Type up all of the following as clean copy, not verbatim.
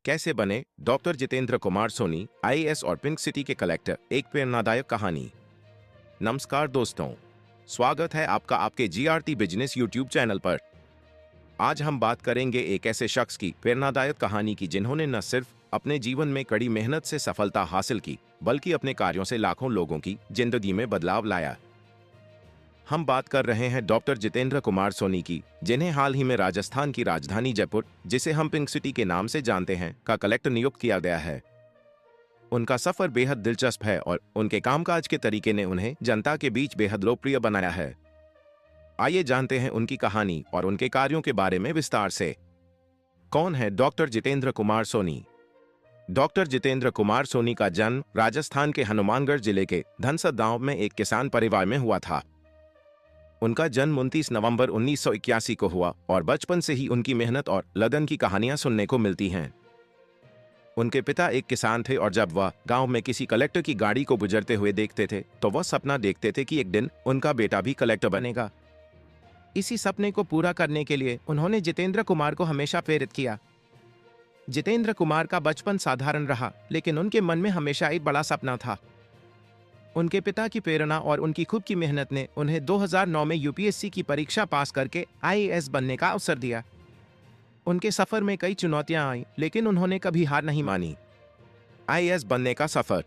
कैसे बने doctor Jitendra Kumar Soni IAS और पिंक सिटी के कलेक्टर, एक प्रेरणादायक कहानी। नमस्कार दोस्तों, स्वागत है आपका आपके जीआरटी बिजनेस यूट्यूब चैनल पर। आज हम बात करेंगे एक ऐसे शख्स की प्रेरणादायक कहानी की जिन्होंने न सिर्फ अपने जीवन में कड़ी मेहनत से सफलता हासिल की, बल्कि अपने कार्यों से लाखों लोगों की जिंदगी में बदलाव लाया। हम बात कर रहे हैं डॉक्टर जितेंद्र कुमार सोनी की, जिन्हें हाल ही में राजस्थान की राजधानी जयपुर, जिसे हम पिंक सिटी के नाम से जानते हैं, का कलेक्टर नियुक्त किया गया है। उनका सफर बेहद दिलचस्प है और उनके कामकाज के तरीके ने उन्हें जनता के बीच बेहद लोकप्रिय बनाया है। आइए जानते हैं उनकी कहानी और उनके कार्यों के बारे में विस्तार से। कौन है डॉक्टर जितेंद्र कुमार सोनी? डॉक्टर जितेंद्र कुमार सोनी का जन्म राजस्थान के हनुमानगढ़ जिले के धनसद गांव में एक किसान परिवार में हुआ था। उनका जन्म 29 नवंबर 1981 को हुआ और बचपन से ही उनकी मेहनत और लगन की कहानियां सुनने को मिलती हैं। उनके पिता एक किसान थे और जब वह गांव में किसी कलेक्टर की गाड़ी को गुजरते हुए देखते थे तो वह सपना देखते थे कि एक दिन उनका बेटा भी कलेक्टर बनेगा। इसी सपने को पूरा करने के लिए उन्होंने जितेंद्र कुमार को हमेशा प्रेरित किया। जितेंद्र कुमार का बचपन साधारण रहा, लेकिन उनके मन में हमेशा एक बड़ा सपना था। उनके पिता की प्रेरणा और उनकी खुद की मेहनत ने उन्हें 2009 में यूपीएससी की परीक्षा पास करके आईएएस बनने का अवसर दिया। उनके सफर में कई चुनौतियां आईं, लेकिन उन्होंने कभी हार नहीं मानी। आईएएस बनने का सफर।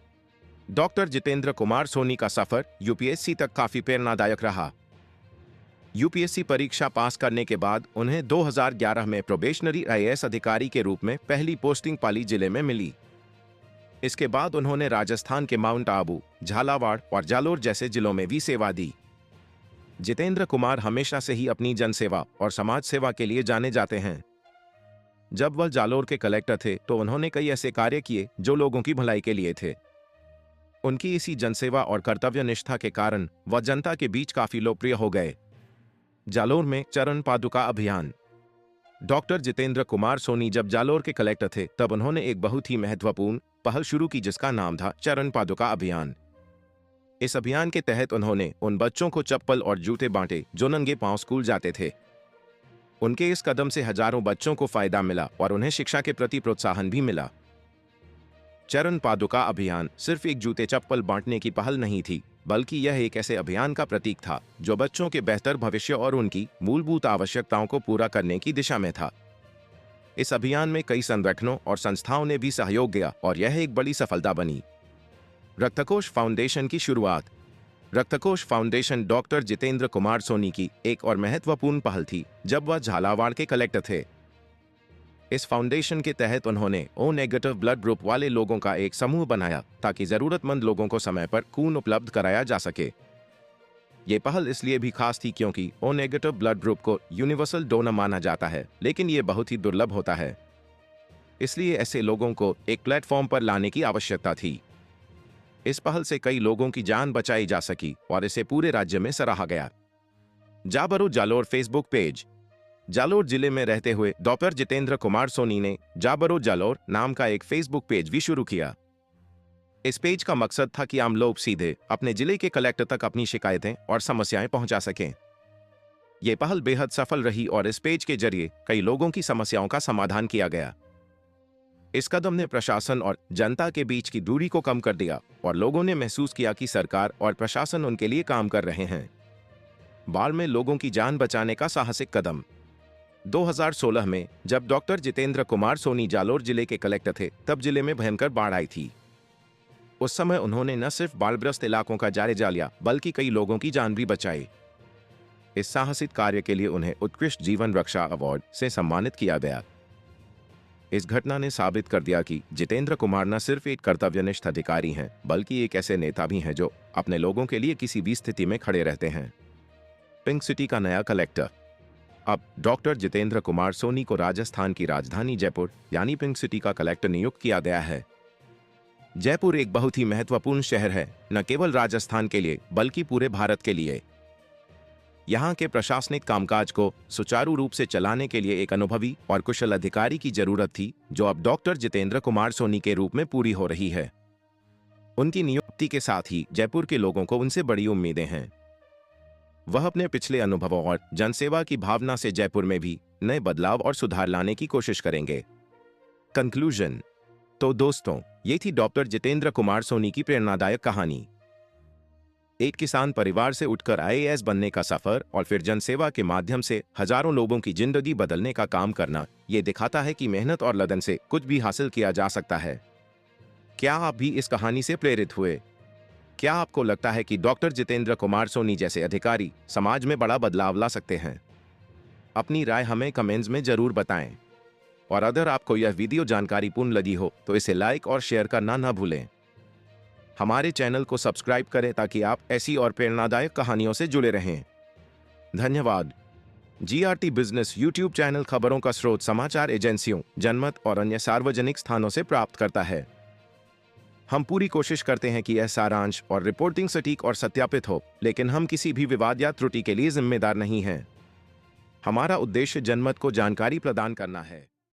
डॉक्टर जितेंद्र कुमार सोनी का सफर यूपीएससी तक काफी प्रेरणादायक रहा। यूपीएससी परीक्षा पास करने के बाद उन्हें 2011 में प्रोबेशनरी आईएएस अधिकारी के रूप में पहली पोस्टिंग पाली जिले में मिली। इसके बाद उन्होंने राजस्थान के माउंट आबू, झालावाड़ और जालोर जैसे जिलों में भी सेवा दी। जितेंद्र कुमार हमेशा से ही अपनी जनसेवा और समाज सेवा के लिए जाने जाते हैं। जब वह जालोर के कलेक्टर थे तो उन्होंने कई ऐसे कार्य किए जो लोगों की भलाई के लिए थे। उनकी इसी जनसेवा और कर्तव्य निष्ठा के कारण वह जनता के बीच काफी लोकप्रिय हो गए। जालोर में चरण पादुका अभियान। डॉक्टर जितेंद्र कुमार सोनी जब जालोर के कलेक्टर थे तब उन्होंने एक बहुत ही महत्वपूर्ण पहल शुरू की जिसका नाम था चरण पादुका अभियान। इस अभियान के तहत उन्होंने उन बच्चों को चप्पल और जूते बांटे जो नंगे पांव स्कूल जाते थे। उनके इस कदम से हजारों बच्चों को फायदा मिला और उन्हें शिक्षा के प्रति प्रोत्साहन भी मिला। चरण पादुका अभियान सिर्फ एक जूते चप्पल बांटने की पहल नहीं थी, बल्कि यह एक ऐसे अभियान का प्रतीक था जो बच्चों के बेहतर भविष्य और उनकी मूलभूत आवश्यकताओं को पूरा करने की दिशा में था। इस अभियान में कई संगठनों और संस्थाओं ने भी सहयोग दिया और यह एक बड़ी सफलता बनी। रक्तकोष फाउंडेशन की शुरुआत। रक्तकोष फाउंडेशन डॉक्टर जितेंद्र कुमार सोनी की एक और महत्वपूर्ण पहल थी जब वह झालावाड़ के कलेक्टर थे। इस फाउंडेशन के तहत उन्होंने ओ नेगेटिव ब्लड ग्रुप वाले लोगों का एक समूह बनाया ताकि जरूरतमंद लोगों को समय पर खून उपलब्ध कराया जा सके। ये पहल इसलिए भी खास थी क्योंकि ओ नेगेटिव ब्लड ग्रुप को यूनिवर्सल डोनर माना जाता है, लेकिन ये बहुत ही दुर्लभ होता है। इसलिए ऐसे लोगों को एक प्लेटफॉर्म पर लाने की आवश्यकता थी। इस पहल से कई लोगों की जान बचाई जा सकी और इसे पूरे राज्य में सराहा गया। जाबरू जालोर फेसबुक पेज। जालोर जिले में रहते हुए डॉक्टर जितेंद्र कुमार सोनी ने जाबरू जालोर नाम का एक फेसबुक पेज भी शुरू किया। इस पेज का मकसद था कि आम लोग सीधे अपने जिले के कलेक्टर तक अपनी शिकायतें और समस्याएं पहुंचा सकें। यह पहल बेहद सफल रही और इस पेज के जरिए कई लोगों की समस्याओं का समाधान किया गया। इस कदम ने प्रशासन और जनता के बीच की दूरी को कम कर दिया और लोगों ने महसूस किया कि सरकार और प्रशासन उनके लिए काम कर रहे हैं। बाढ़ में लोगों की जान बचाने का साहसिक कदम। 2016 में जब डॉक्टर जितेंद्र कुमार सोनी जालोर जिले के कलेक्टर थे तब जिले में भयंकर बाढ़ आई थी। उस समय उन्होंने न सिर्फ बाढ़ग्रस्त इलाकों का जायजा लिया बल्कि कई लोगों की जान भी बचाई। इस साहसिक कार्य के लिए उन्हें उत्कृष्ट जीवन रक्षा अवार्ड से सम्मानित किया गया। इस घटना ने साबित कर दिया कि जितेंद्र कुमार न सिर्फ एक कर्तव्यनिष्ठ अधिकारी हैं, बल्कि एक ऐसे नेता भी हैं जो अपने लोगों के लिए किसी भी स्थिति में खड़े रहते हैं। पिंक सिटी का नया कलेक्टर। अब डॉक्टर जितेंद्र कुमार सोनी को राजस्थान की राजधानी जयपुर यानी पिंक सिटी का कलेक्टर नियुक्त किया गया है। जयपुर एक बहुत ही महत्वपूर्ण शहर है, न केवल राजस्थान के लिए बल्कि पूरे भारत के लिए। यहाँ के प्रशासनिक कामकाज को सुचारू रूप से चलाने के लिए एक अनुभवी और कुशल अधिकारी की जरूरत थी, जो अब डॉक्टर जितेंद्र कुमार सोनी के रूप में पूरी हो रही है। उनकी नियुक्ति के साथ ही जयपुर के लोगों को उनसे बड़ी उम्मीदें हैं। वह अपने पिछले अनुभवों और जनसेवा की भावना से जयपुर में भी नए बदलाव और सुधार लाने की कोशिश करेंगे। कंक्लूजन। तो दोस्तों, ये थी डॉक्टर जितेंद्र कुमार सोनी की प्रेरणादायक कहानी। एक किसान परिवार से उठकर आईएएस बनने का सफर और फिर जनसेवा के माध्यम से हजारों लोगों की जिंदगी बदलने का काम करना, ये दिखाता है कि मेहनत और लगन से कुछ भी हासिल किया जा सकता है। क्या आप भी इस कहानी से प्रेरित हुए? क्या आपको लगता है कि डॉक्टर जितेंद्र कुमार सोनी जैसे अधिकारी समाज में बड़ा बदलाव ला सकते हैं? अपनी राय हमें कमेंट्स में जरूर बताएं। और अगर आपको यह वीडियो जानकारीपूर्ण लगी हो तो इसे लाइक और शेयर करना न भूलें। हमारे चैनल को सब्सक्राइब करें ताकि आप ऐसी और प्रेरणादायक कहानियों से जुड़े रहें। धन्यवाद। जीआरटी बिजनेस यूट्यूब चैनल खबरों का स्रोत समाचार एजेंसियों, जनमत और अन्य सार्वजनिक स्थानों से प्राप्त करता है। हम पूरी कोशिश करते हैं कि यह सारांश और रिपोर्टिंग सटीक और सत्यापित हो, लेकिन हम किसी भी विवाद या त्रुटि के लिए जिम्मेदार नहीं हैं। हमारा उद्देश्य जनमत को जानकारी प्रदान करना है।